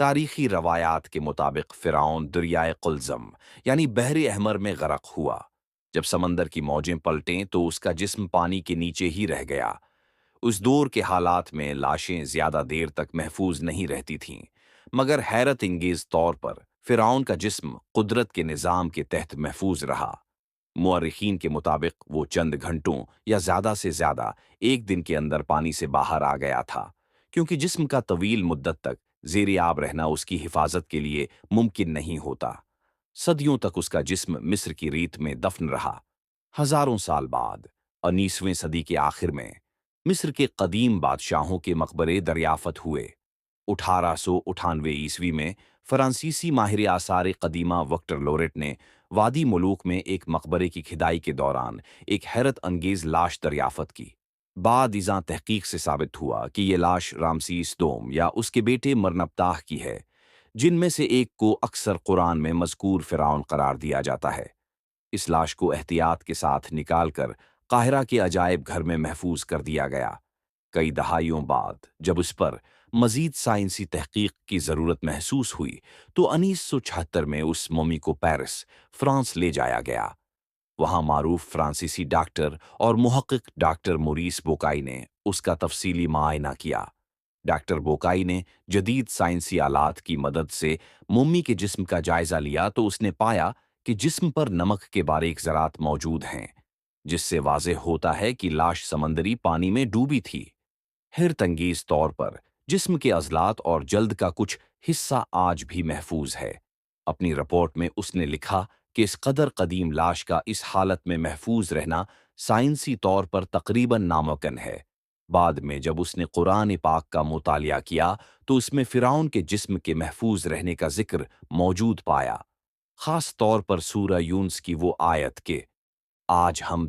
تاریخی روایات کے مطابق فرعون دریائے قلزم یعنی بحر احمر میں غرق ہوا۔ جب سمندر کی موجیں پلٹیں تو اس کا جسم پانی کے نیچے ہی رہ گیا۔ اس دور کے حالات میں لاشیں زیادہ دیر تک محفوظ نہیں رہتی تھیں، مگر حیرت انگیز طور پر فرعون کا جسم قدرت کے نظام کے تحت محفوظ رہا۔ مورخین کے مطابق وہ چند گھنٹوں یا زیادہ سے زیادہ ایک دن کے اندر پانی سے باہر آ گیا تھا، کیونکہ جسم کا طویل مدت تک زیر آب رہنا اس کی حفاظت کے لیے ممکن نہیں ہوتا۔ صدیوں تک اس کا جسم مصر کی ریت میں دفن رہا۔ ہزاروں سال بعد 19ویں صدی کے آخر میں مصر کے قدیم بادشاہوں کے مقبرے دریافت ہوئے۔ 1898 میں فرانسیسی ماہر آثار قدیمہ وکٹر لوریٹ نے وادی ملوک میں ایک مقبرے کی کھدائی کے دوران ایک حیرت انگیز لاش دریافت کی۔ بعد ازاں تحقیق سے ثابت ہوا کہ یہ لاش رامسیس دوم یا اس کے بیٹے مرنبتاہ کی ہے، جن میں سے ایک کو اکثر قرآن میں مذکور فرعون قرار دیا جاتا ہے۔ اس لاش کو احتیاط کے ساتھ نکال کر قاہرہ کے عجائب گھر میں محفوظ کر دیا گیا۔ کئی دہائیوں بعد جب اس پر مزید سائنسی تحقیق کی ضرورت محسوس ہوئی تو 1976 میں اس مومی کو پیرس، فرانس لے جایا گیا۔ وہاں معروف فرانسیسی ڈاکٹر اور محقق ڈاکٹر موریس بوکائی نے اس کا تفصیلی معائنہ کیا۔ ڈاکٹر بوکائی نے جدید سائنسی آلات کی مدد سے مومی کے جسم کا جائزہ لیا تو اس نے پایا کہ جسم پر نمک کے باریک ذرات موجود ہیں، جس سے واضح ہوتا ہے کہ لاش سمندری پانی میں ڈوبی تھی۔ حیرت انگیز طور پر جسم کے عضلات اور جلد کا کچھ حصہ آج بھی محفوظ ہے۔ اپنی رپورٹ میں اس نے لکھا کہ اس قدر قدیم لاش کا اس حالت میں محفوظ رہنا سائنسی طور پر تقریباً ناممکن ہے۔ بعد میں جب اس نے قرآن پاک کا مطالعہ کیا تو اس میں فرعون کے جسم کے محفوظ رہنے کا ذکر موجود پایا، خاص طور پر سورہ یونس کی وہ آیت کہ آج ہم